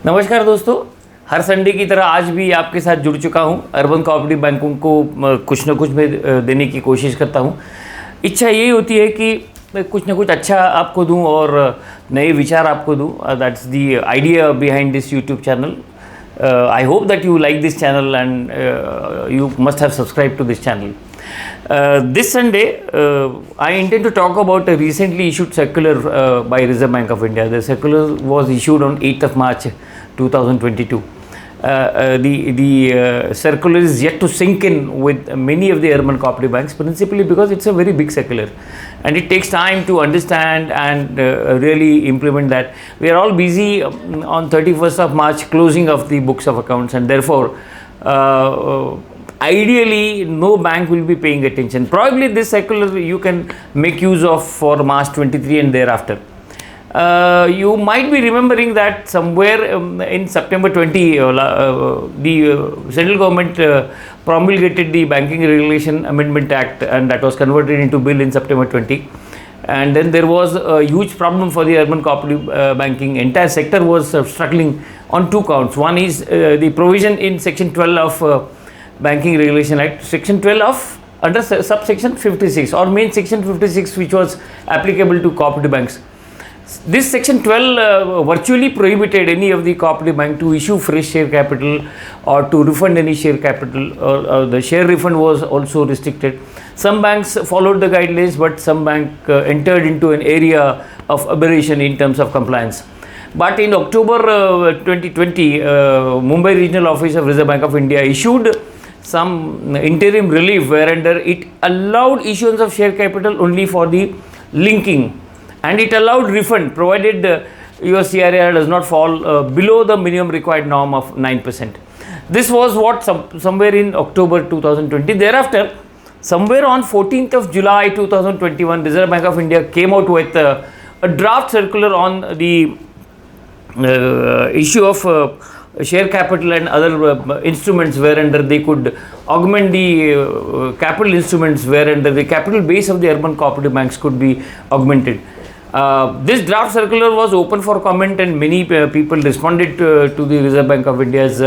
नमस्कार दोस्तों, हर संडे की तरह आज भी आपके साथ जुड़ चुका हूं। अर्बन कोऑपरेटिव बैंकों को कुछ न कुछ मैं देने की कोशिश करता हूं। इच्छा यही होती है कि मैं कुछ न कुछ अच्छा आपको दूं और नए विचार आपको दूं। That's the idea behind this YouTube channel. I hope that you like this channel and you must have subscribed to this channel. This Sunday, I intend to talk about a recently issued circular by Reserve Bank of India. The circular was issued on 8th of March 2022. The circular is yet to sink in with many of the urban cooperative banks, principally because it's a very big circular and it takes time to understand and really implement that. We are all busy on 31st of March closing of the books of accounts, and therefore ideally no bank will be paying attention. Probably this circular you can make use of for March 23 and thereafter. You might be remembering that somewhere in September 20, the central government promulgated the Banking Regulation Amendment Act, and that was converted into bill in September 20. And then there was a huge problem for the urban cooperative banking. Entire sector was struggling on two counts. One is the provision in Section 12 of Banking Regulation Act, Section 12 of under subsection 56 or main Section 56, which was applicable to cooperative banks. This Section 12 virtually prohibited any of the cooperative bank to issue fresh share capital or to refund any share capital, or the share refund was also restricted. Some banks followed the guidelines, but some bank entered into an area of aberration in terms of compliance. But in October 2020, Mumbai Regional Office of Reserve Bank of India issued some interim relief whereunder it allowed issuance of share capital only for the linking, and it allowed refund provided your CRAR does not fall below the minimum required norm of 9%. This was what somewhere in October 2020. Thereafter, somewhere on 14th of July 2021, Reserve Bank of India came out with a draft circular on the issue of share capital and other instruments whereunder they could augment the capital instruments whereunder the capital base of the urban cooperative banks could be augmented. This draft circular was open for comment, and many people responded to the Reserve Bank of India's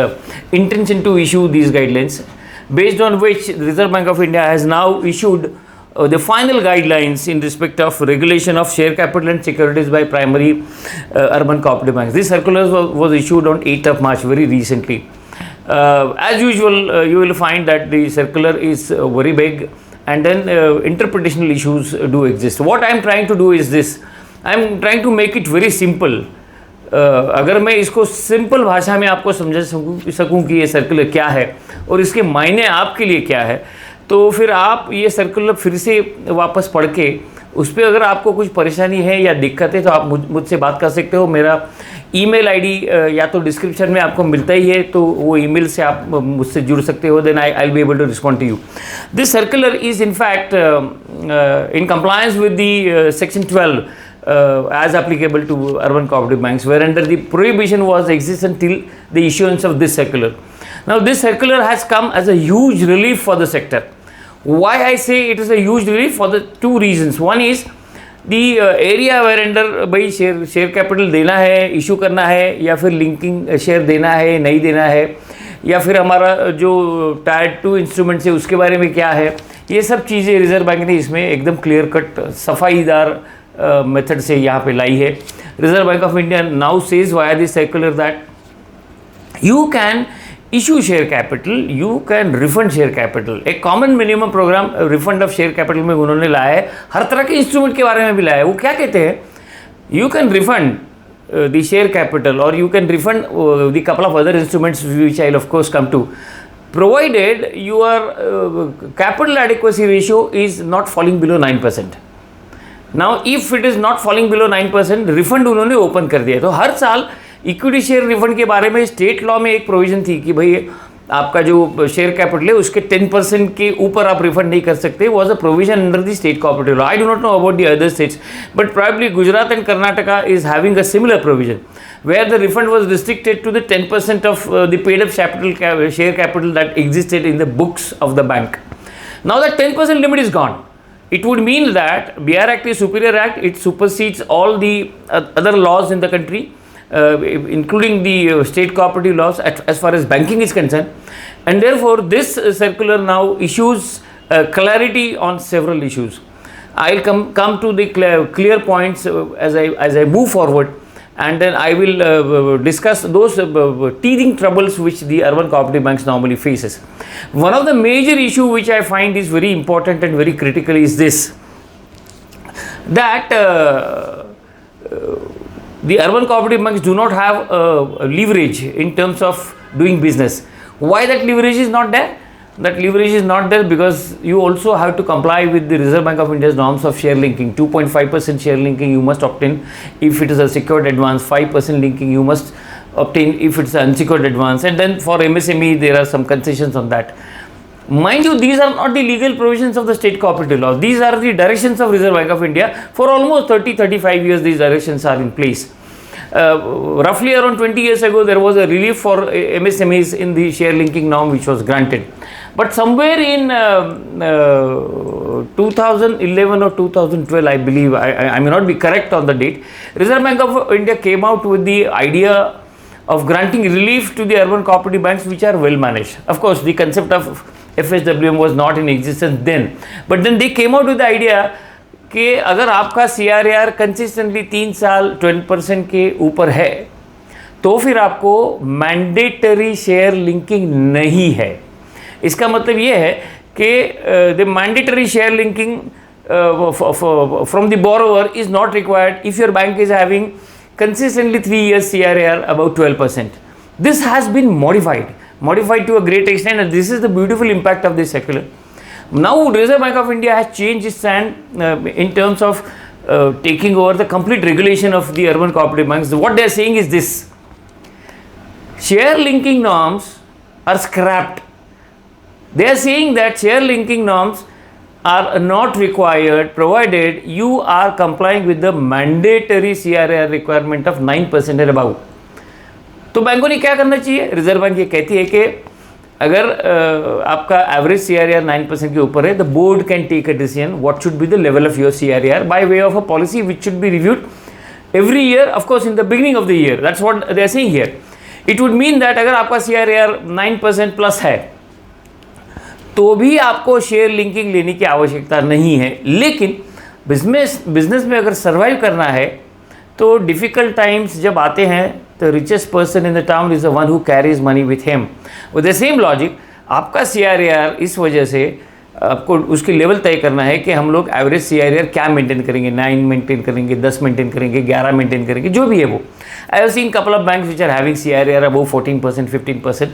intention to issue these guidelines, based on which the Reserve Bank of India has now issued the final guidelines in respect of regulation of share capital and securities by primary urban cooperative banks. This circular was issued on 8th of March, very recently. As usual, you will find that the circular is very big, and then interpretational issues do exist. What I am trying to do is this: I am trying to make it very simple. अगर मैं इसको simple भाषा में आपको समझा सकूं कि ये सर्कुलर क्या है और इसके मायने आपके लिए क्या है, तो फिर आप ये सर्कुलर फिर से वापस पढ़ के उस पर अगर आपको कुछ परेशानी है या दिक्कत है तो आप मुझसे बात कर सकते हो. मेरा ईमेल आईडी या तो डिस्क्रिप्शन में आपको मिलता ही है, तो वो ईमेल से आप मुझसे जुड़ सकते हो. Then I will be able to respond to you. This circular is in fact in compliance with the section 12 as applicable to urban cooperative banks, whereunder the prohibition was existent till the issuance of this circular. Now this circular has come as a huge relief for the sector. Why I say it is a huge relief? For the two reasons. One is the area whereunder भाई share capital देना है, issue करना है, या फिर linking share देना है, नहीं देना है, या फिर हमारा जो टायर 2 इंस्ट्रूमेंट्स है उसके बारे में क्या है, ये सब चीज़ें रिजर्व बैंक ने इसमें एकदम क्लियर कट सफाईदार मेथड से यहाँ पे लाई है. Reserve Bank of India now says via this circular that you can issue share capital, you can refund share capital. एक common minimum programme refund of share capital में उन्होंने लाया है. हर तरह के इंस्ट्रूमेंट के बारे में भी लाया है. वो क्या कहते हैं? You can refund the share capital और you can refund the couple of other instruments which I will of course come to, provided your capital adequacy ratio is not falling below 9%. Now if it is not falling below 9%, refund उन्होंने open कर दिया. तो हर साल equity share refund के बारे में state law में एक प्रोविजन थी कि भाई आपका जो शेयर कैपिटल है उसके 10% के ऊपर आप रिफंड नहीं कर सकते. Was a provision under the state cooperative law. I do not know about the other states, but probably Gujarat and Karnataka is having a similar provision where the refund was restricted to the 10% of the paid up share capital that existed in the books of the bank. Now that 10% limit is gone. It would mean that BR Act is superior act. It supersedes all the other laws in the country. including the state cooperative laws as far as banking is concerned. And therefore, this circular now issues clarity on several issues. I'll come to the clear points as I move forward, and then I will discuss those teething troubles which the urban cooperative banks normally faces. One of the major issue which I find is very important and very critical is this, that the urban cooperative banks do not have leverage in terms of doing business. Why that leverage is not there? That leverage is not there because you also have to comply with the Reserve Bank of India's norms of share linking. 2.5% share linking you must obtain if it is a secured advance, 5% linking you must obtain if it's an unsecured advance, and then for MSME there are some concessions on that. Mind you, these are not the legal provisions of the state cooperative law. These are the directions of Reserve Bank of India. For almost 30-35 years these directions are in place. Roughly around 20 years ago there was a relief for MSMEs in the share linking norm which was granted. But somewhere in 2011 or 2012, I believe, I may not be correct on the date, Reserve Bank of India came out with the idea of granting relief to the urban cooperative banks which are well managed. Of course, the concept of FSWM was not in existence then. But then they came out with the idea कि अगर आपका CRAR consistently 3 साल 12% के ऊपर है तो फिर आपको मैंडेटरी शेयर लिंकिंग नहीं है. इसका मतलब ये है कि the mandatory share linking from the borrower is not required if your bank is having consistently 3 years CRAR about 12%. This has been modified to a great extent, and this is the beautiful impact of this circular. Now Reserve Bank of India has changed its stand in terms of taking over the complete regulation of the urban cooperative banks. What they are saying is this: share linking norms are scrapped. They are saying that share linking norms are not required provided you are complying with the mandatory CRAR requirement of 9% and above. तो बैंकों ने क्या करना चाहिए? Reserve bank ये कहती है कि अगर आपका एवरेज CRAR 9% के ऊपर है, the board can take a decision what should be the level of your CRAR by way of a policy which should be reviewed every year, of course in the beginning of the year. That's what they are saying here. It would mean that अगर आपका CRAR 9% plus है तो भी आपको share linking लेने की आवश्यकता नहीं है. लेकिन बिजनेस में अगर सर्वाइव करना है तो डिफ़िकल्ट टाइम्स जब आते हैं तो richest person in the town is the one who carries money with him. With the same logic आपका CRAR इस वजह से आपको उसकी लेवल तय करना है कि हम लोग एवरेज CRAR क्या मेंटेन करेंगे, 9 मेंटेन करेंगे, 10 मेंटेन करेंगे, 11 मेंटेन करेंगे, जो भी है वो. I have seen couple of banks which are having CRAR above 14%, 15%.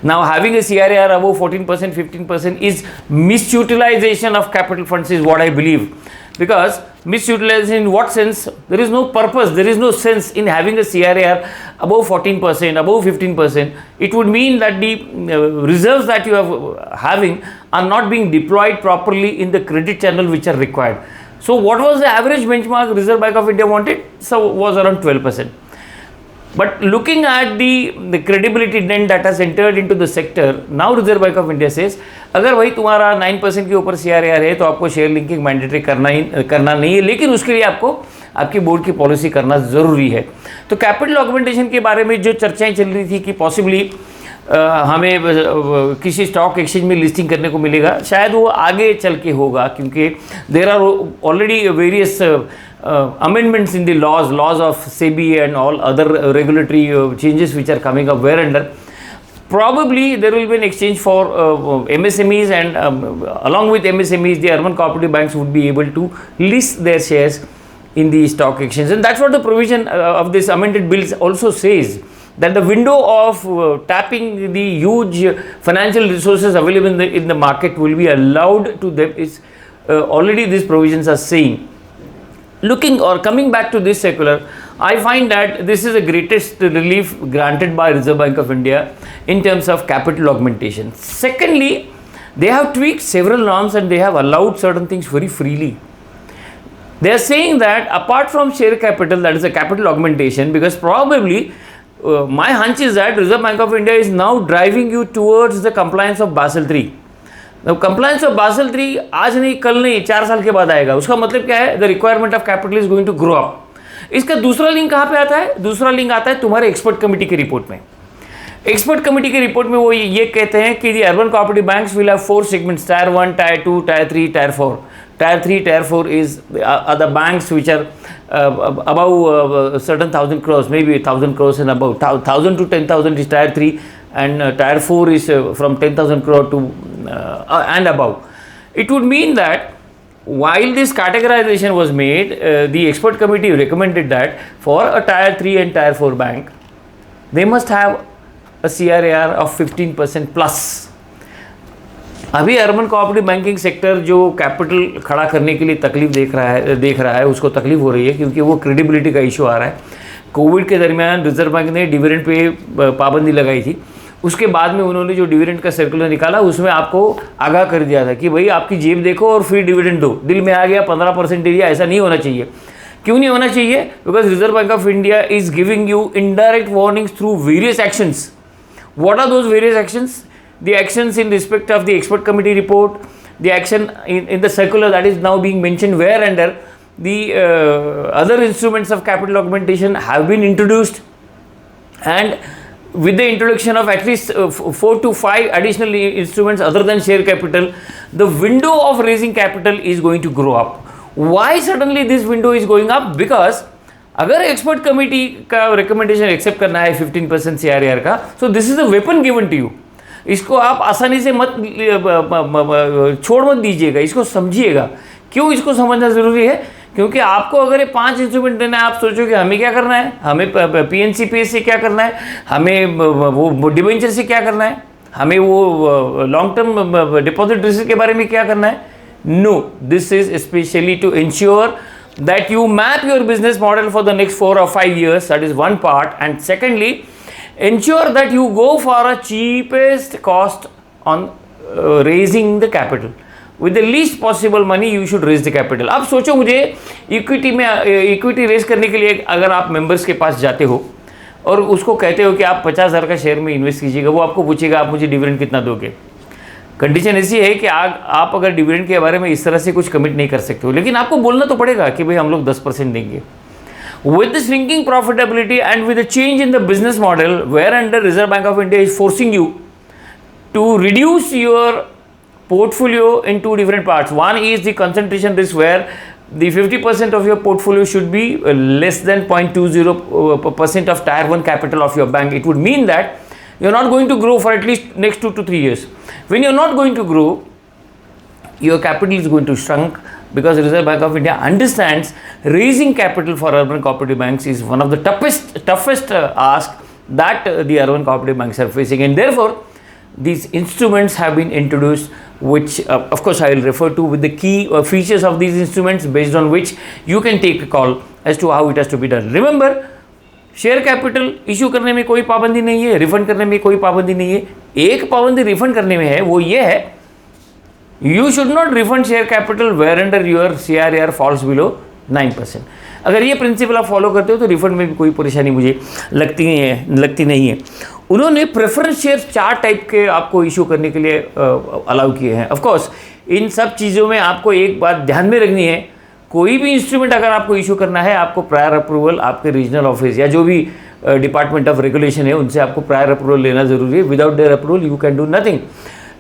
Now having a CRAR above 14%, 15% is misutilization of capital funds is what I believe. Because misutilization in what sense? There is no purpose, there is no sense in having a CRAR above 14%, above 15%. It would mean that the reserves that you are having are not being deployed properly in the credit channel which are required. So what was the average benchmark Reserve Bank of India wanted? So was around 12%. But looking at the credibility dent that has entered into the sector, now Reserve Bank of India says अगर भाई तुम्हारा 9% के ऊपर CRAR है तो आपको share linking mandatory करना नहीं है, लेकिन उसके लिए आपको आपकी बोर्ड की पॉलिसी करना ज़रूरी है. तो कैपिटल ऑगमेंटेशन के बारे में जो चर्चाएं चल रही थी कि पॉसिबली हमें किसी स्टॉक एक्सचेंज में लिस्टिंग करने को मिलेगा, शायद वो आगे चल के होगा क्योंकि there are already various amendments in the laws of SEBI and all other regulatory changes which are coming up, whereunder probably there will be an exchange for MSMEs, and along with MSMEs the urban cooperative banks would be able to list their shares in the stock exchange. And that's what the provision of this amended bill also says, that the window of tapping the huge financial resources available in the market will be allowed to them. Is already these provisions are saying. Looking or coming back to this circular, I find that this is the greatest relief granted by Reserve Bank of India in terms of capital augmentation. Secondly, they have tweaked several norms and they have allowed certain things very freely. They are saying that apart from share capital, that is a capital augmentation, because probably my hunch is that Reserve Bank of India is now driving you towards the compliance of Basel III. Compliance of basal 3 आज नहीं कल नहीं 4 साल के बाद आएगा. उसका मतलब क्या है? The requirement of capital is going to grow up. इसका दूसरा लिंक कहाँ पे आता है? दूसरा लिंक आता है तुम्हारे एक्सपर्ट कमेटी के रिपोर्ट में। एक्सपर्ट कमेटी के रिपोर्ट में वो ये कहते हैं कि दी urban cooperative banks will have 4 segments, tyre 1, tyre 2, tyre 3, tyre 4. Tier 3, Tier 4 is the banks which are above certain 1,000 crores, maybe 1,000 crores and above. 1,000 to 10,000 is Tier 3, and Tier 4 is from 10,000 crore to and above. It would mean that while this categorization was made, the expert committee recommended that for a Tier 3 and Tier 4 bank, they must have a CRAR of 15% plus. अभी urban cooperative banking sector जो capital खड़ा करने के लिए तकलीफ देख रहा है उसको तकलीफ हो रही है, क्योंकि वो क्रेडिबिलिटी का इशू आ रहा है। कोविड के दरमियान रिजर्व बैंक ने डिविडेंड पे पाबंदी लगाई थी, उसके बाद में उन्होंने जो डिविडेंड का सर्कुलर निकाला उसमें आपको आगाह कर दिया था कि भाई आपकी जेब देखो और फिर डिविडेंड दो। दिल में आ गया 15% दे दिया, ऐसा नहीं होना चाहिए। क्यों नहीं होना चाहिए? Because Reserve Bank of India is giving you indirect warnings through various actions. What are those various actions? The actions in respect of the expert committee report, the action in the circular that is now being mentioned, where under the other instruments of capital augmentation have been introduced, and with the introduction of at least 4 to 5 additional instruments other than share capital, the window of raising capital is going to grow up. Why suddenly this window is going up? Because अगर expert committee का recommendation accept करना है 15% CRAR का, so this is a weapon given to you. इसको आप आसानी से मत छोड़ मत दीजिएगा, इसको समझिएगा। क्यों इसको समझना ज़रूरी है? क्योंकि आपको अगर ये 5 इंस्ट्रूमेंट देना है, आप सोचोगे हमें क्या करना है, हमें PNCPS से क्या करना है, हमें वो डिबेंचर से क्या करना है, हमें वो लॉन्ग टर्म डिपॉजिट रिस्क के बारे में क्या करना है। No, this is specially to ensure that you map your business model for the next 4 or 5 years. That is one part. And secondly, ensure that you go for a cheapest cost on raising the capital. With the least possible money you should raise the capital. अब सोचो, मुझे equity raise करने के लिए अगर आप members के पास जाते हो और उसको कहते हो कि आप 50,000 का शेयर में इन्वेस्ट कीजिएगा, वो आपको पूछेगा आप मुझे डिविडेंड कितना दोगे। कंडीशन ऐसी है कि आप अगर डिविडेंड के बारे में इस तरह से कुछ कमिट नहीं कर सकते हो, लेकिन आपको बोलना तो पड़ेगा कि भाई हम लोग 10% देंगे। With the shrinking profitability and with the change in the business model, where under Reserve Bank of India is forcing you to reduce your portfolio in 2 different parts. One is the concentration risk, where the 50% of your portfolio should be less than 0.20% of Tier 1 capital of your bank. It would mean that you're not going to grow for at least next 2 to 3 years. When you're not going to grow, your capital is going to shrink, because Reserve Bank of India understands raising capital for urban cooperative banks is one of the toughest ask that the urban cooperative banks are facing, and therefore these instruments have been introduced, which of course I will refer to with the key features of these instruments, based on which you can take a call as to how it has to be done. Remember, share capital issue करने में कोई पाबंदी नहीं है, refund करने में कोई पाबंदी नहीं है। एक पाबंदी रिफंड करने में है, वो ये है, you should not refund share capital where under your CRAR falls below 9%। अगर ये प्रिंसिपल आप फॉलो करते हो तो रिफंड में भी कोई परेशानी मुझे लगती नहीं है। उन्होंने प्रेफरेंस शेयर 4 टाइप के आपको इशू करने के लिए अलाउ किए हैं। ऑफ कोर्स इन सब चीज़ों में आपको एक बात ध्यान में रखनी है, कोई भी इंस्ट्रूमेंट अगर आपको इशू करना है, आपको प्रायर अप्रूवल आपके रीजनल ऑफिस या जो भी डिपार्टमेंट ऑफ रेगुलेशन है उनसे आपको प्रायर अप्रूवल लेना जरूरी है। Without their approval you can do nothing.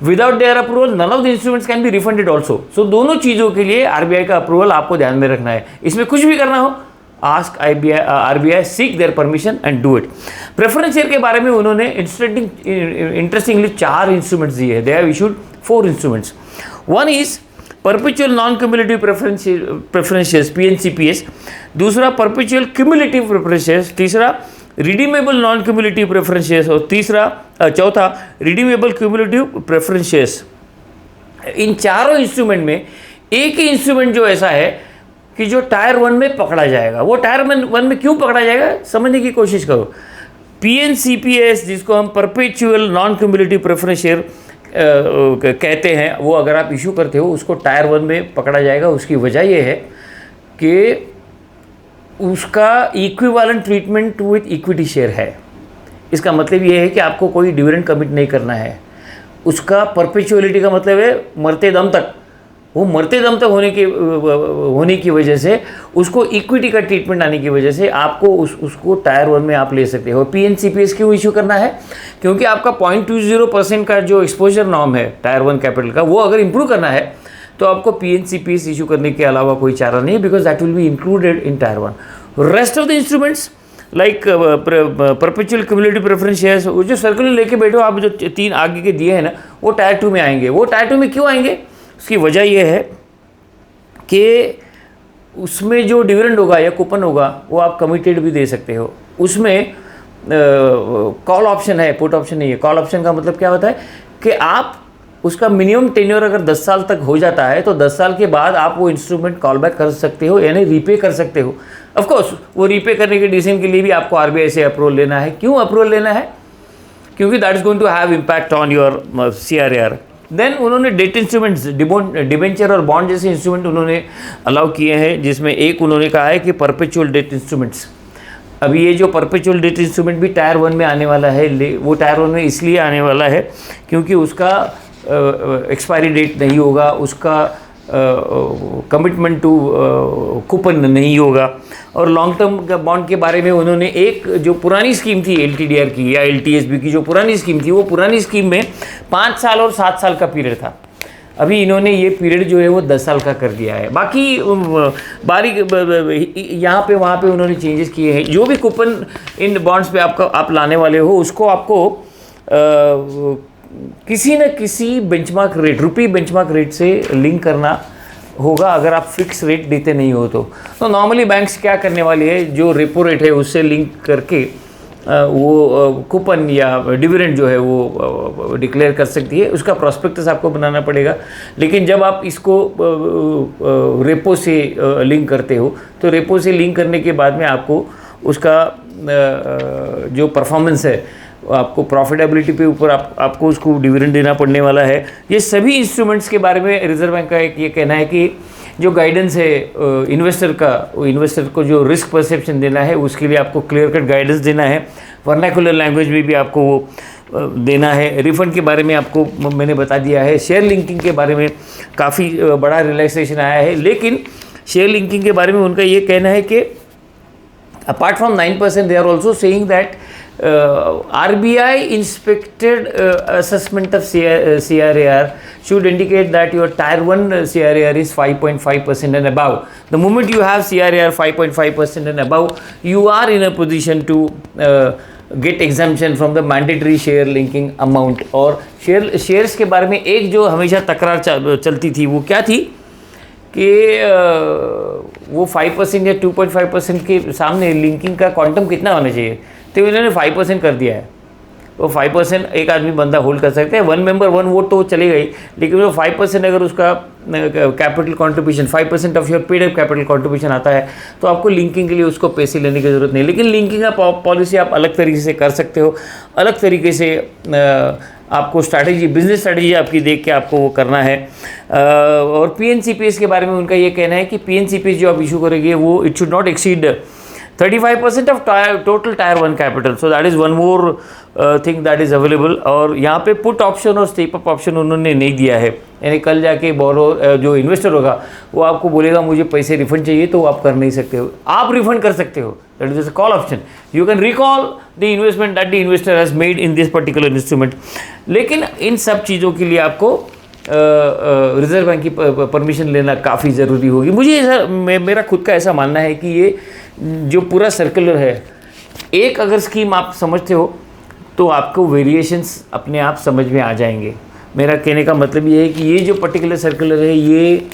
Without their approval none of the instruments can be refunded also. So दोनों चीज़ों के लिए RBI का अप्रूवल आपको ध्यान में रखना है। इसमें कुछ भी करना हो, ask RBI, seek their permission and do it. Preference share के बारे में उन्होंने इंटरेस्टिंगली 4 इंस्ट्रूमेंट्स दिए हैं। They have issued 4 instruments. One is perpetual non cumulative preference shares PNCPS, दूसरा परपेचुअल क्यूमुलेटिव प्रेफरेंस शेयर्स, तीसरा redeemable non cumulative preference shares और चौथा रिडीमेबल क्यूमुलेटिव प्रेफरेंस शेयर्स। इन चारों इंस्ट्रूमेंट में एक ही इंस्ट्रूमेंट जो ऐसा है कि जो टायर 1 में पकड़ा जाएगा। वो टायर 1 में क्यों पकड़ा जाएगा समझने की कोशिश करो। PNCPS, जिसको हम perpetual non cumulative preference share कहते हैं, वो अगर आप इशू करते हो उसको टायर 1 में पकड़ा जाएगा। उसकी वजह ये है कि उसका equivalent treatment with equity share है। इसका मतलब ये है कि आपको कोई डिविडेंड कमिट नहीं करना है। उसका परपेचुअलिटी का मतलब है मरते दम तक वो मरते दम तक होने की वजह से, उसको इक्विटी का ट्रीटमेंट आने की वजह से आपको उसको टायर 1 में आप ले सकते हो। PNCPS क्यों इशू करना है? क्योंकि आपका 0.20% का जो एक्सपोजर नॉर्म है टायर 1 कैपिटल का, वो अगर इंप्रूव करना है तो आपको PNCPS इशू करने के अलावा कोई चारा नहीं है, because that will be included in tyre 1। Rest of the instruments like perpetual cumulative preference shares, वो जो सर्कुलर लेके बैठो आप, जो 3 आगे के दिए हैं ना, वो टायर 2 में आएंगे। वो टायर 2 में क्यों आएंगे? उसकी वजह यह है कि उसमें जो डिविडेंड होगा या कूपन होगा वो आप कमिटेड भी दे सकते हो। उसमें कॉल ऑप्शन है, पुट ऑप्शन नहीं है। कॉल ऑप्शन का मतलब क्या होता है कि आप उसका मिनिमम टेन्योर अगर 10 साल तक हो जाता है तो 10 साल के बाद आप वो इंस्ट्रूमेंट कॉल बैक कर सकते हो, यानी रीपे कर सकते हो। ऑफ कोर्स वो रीपे करने के डिसीजन के लिए भी आपको RBI से अप्रूवल लेना है। क्यों अप्रूवल लेना है? क्योंकि that is going to have impact on your CRAR। Then उन्होंने डेट इंस्ट्रूमेंट्स, डिबेंचर और बॉन्ड जैसे इंस्ट्रूमेंट उन्होंने अलाउ किए हैं, जिसमें एक उन्होंने कहा है कि परपेचुअल डेट इंस्ट्रूमेंट्स। अभी ये जो परपेचुअल डेट इंस्ट्रूमेंट भी टायर 1 में आने वाला है, वो टायर 1 में इसलिए आने वाला है क्योंकि उसका एक्सपायरी डेट नहीं होगा, उसका कमिटमेंट टू कूपन नहीं होगा। और लॉन्ग टर्म बॉन्ड के बारे में उन्होंने एक जो पुरानी स्कीम थी LTDR की या LTSB की, जो पुरानी स्कीम थी, वो पुरानी स्कीम में 5 साल और 7 साल का पीरियड था। अभी इन्होंने ये पीरियड जो है वो 10 साल का कर दिया है। बाकी बारीक यहाँ पे वहाँ पे उन्होंने चेंजेस किए हैं। जो भी कूपन इन बॉन्ड्स पे आप लाने वाले हो, उसको आपको किसी न किसी बेंचमार्क रेट, रुपी बेंचमार्क रेट से लिंक करना होगा अगर आप फिक्स रेट देते नहीं हो तो नॉर्मली बैंक्स क्या करने वाली है, जो रेपो रेट है उससे लिंक करके वो कूपन या डिविडेंड जो है वो डिक्लेयर कर सकती है। उसका प्रॉस्पेक्टस आपको बनाना पड़ेगा। लेकिन जब आप इसको रेपो से लिंक करते हो तो रेपो से लिंक करने के बाद में आपको उसका जो परफॉर्मेंस है, आपको प्रॉफिटेबिलिटी पे ऊपर आपको उसको डिविडेंड देना पड़ने वाला है। ये सभी इंस्ट्रूमेंट्स के बारे में रिजर्व बैंक का एक ये कहना है कि जो गाइडेंस है इन्वेस्टर का, वो इन्वेस्टर को जो रिस्क परसेप्शन देना है उसके लिए आपको क्लियर कट गाइडेंस देना है। वर्नाकुलर लैंग्वेज में भी आपको वो देना है। रिफंड के बारे में आपको मैंने बता दिया है। शेयर लिंकिंग के बारे में काफ़ी बड़ा रिलैक्सेशन आया है। लेकिन शेयर लिंकिंग के बारे में उनका ये कहना है कि apart from 9%, they are also saying that RBI inspected assessment of CRAR should indicate that your tier 1 CRAR is 5.5% and above. The moment you have CRAR 5.5% and above, you are in a position to get exemption from the mandatory share linking amount. और shares के बारे में एक जो हमेशा तकरार चलती थी वो क्या थी कि वो 5% या 2.5% के सामने लिंकिंग का क्वांटम कितना होना चाहिए, तो इन्होंने 5% कर दिया है। वो 5% एक आदमी बंदा होल्ड कर सकते हैं, 1 मेंबर 1 वोट तो वो चलेगा ही, लेकिन वो 5% अगर उसका capital contribution 5% of your paid up capital contribution आता है तो आपको लिंकिंग के लिए उसको पैसे लेने की ज़रूरत नहीं। लेकिन लिंकिंग का पॉलिसी आप अलग तरीके से कर सकते हो, अलग तरीके से आपको स्ट्रैटेजी, बिजनेस स्ट्रैटेजी आपकी देख के आपको वो करना है। और PNCPS के बारे में उनका ये कहना है कि PNCPS जो आप इशू करेंगे वो it should not exceed 35% of total tyre 1 capital. So that is one more thing that is available. और यहाँ पे पुट ऑप्शन और स्टेप अप ऑप्शन उन्होंने नहीं दिया है, यानी कल जाके बोरो जो इन्वेस्टर होगा वो आपको बोलेगा मुझे पैसे रिफंड चाहिए तो आप कर नहीं सकते हो। आप रिफंड कर सकते हो, that is a call option. You can recall the investment that the investor has made in this particular instrument. लेकिन इन सब चीज़ों के लिए आपको रिजर्व बैंक की परमिशन लेना काफ़ी ज़रूरी होगी। मुझे ऐसा मेरा खुद का ऐसा मानना है कि ये जो पूरा सर्कुलर है, एक अगर स्कीम आप समझते हो तो आपको वेरिएशंस अपने आप समझ में आ जाएंगे। मेरा कहने का मतलब ये है कि ये जो पर्टिकुलर सर्कुलर है ये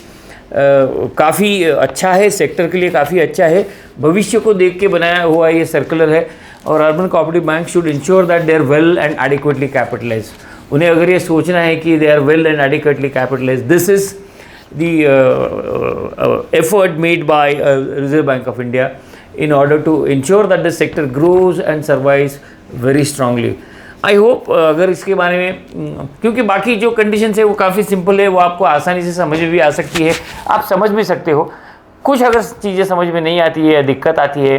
काफ़ी अच्छा है, सेक्टर के लिए काफ़ी अच्छा है, भविष्य को देख के बनाया हुआ ये सर्कुलर है। और urban cooperative bank should ensure that they are well and adequately capitalise. उन्हें अगर ये सोचना है कि they are well and adequately capitalise, this is the effort made by Reserve Bank of India in order to ensure that the sector grows and survives very strongly. I hope अगर इसके बारे में, क्योंकि बाकी जो कंडीशंस है वो काफ़ी सिंपल है, वो आपको आसानी से समझ में भी आ सकती है, आप समझ भी सकते हो। कुछ अगर चीज़ें समझ में नहीं आती है या दिक्कत आती है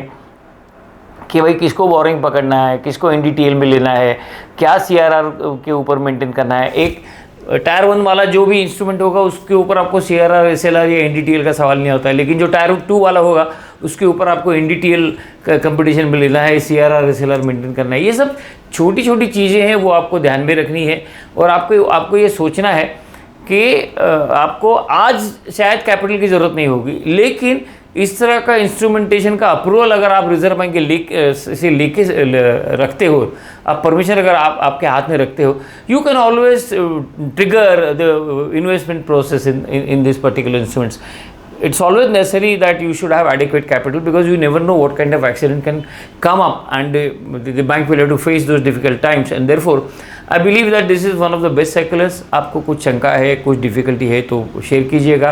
कि भाई किसको बोरिंग पकड़ना है, किसको इन डिटेल में लेना है, क्या CRR के ऊपर मेंटेन करना है, एक टायर 1 वाला जो भी इंस्ट्रूमेंट होगा उसके ऊपर आपको CRR SLR या NDTL का सवाल नहीं होता है, लेकिन जो टायर 2 वाला होगा उसके ऊपर आपको NDTL का कंपटीशन में लेना है, CRR SLR मेंटेन करना है। ये सब छोटी छोटी चीज़ें हैं, वो आपको ध्यान में रखनी है और आपको ये सोचना है कि आपको आज शायद कैपिटल की ज़रूरत नहीं होगी, लेकिन इस तरह का इंस्ट्रूमेंटेशन का अप्रूवल अगर आप रिजर्व बैंक से लेके रखते हो, आप परमिशन अगर आपके हाथ में रखते हो, you can always trigger the investment process in this particular instruments. It's always necessary that you should have adequate capital, because you never know what kind of accident can come up, and the bank will have to face those difficult times. And therefore I believe that this is one of the best circulars. आपको कुछ शंका है, कुछ difficulty है तो share कीजिएगा।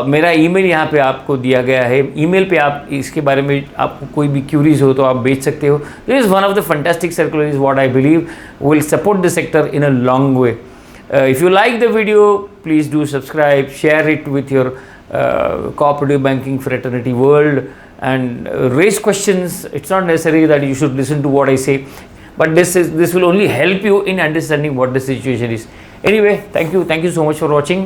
मेरा email यहाँ पे आपको दिया गया है, ईमेल पे आप इसके बारे में आपको कोई भी क्यूरीज हो तो आप भेज सकते हो। This is one of the fantastic circular, is what I believe will support the sector in a long way. If you like the video, please do subscribe, share it with your cooperative banking fraternity world, and raise questions. It's not necessary that you should listen to what I say, but this will only help you in understanding what the situation is. Anyway, thank you so much for watching.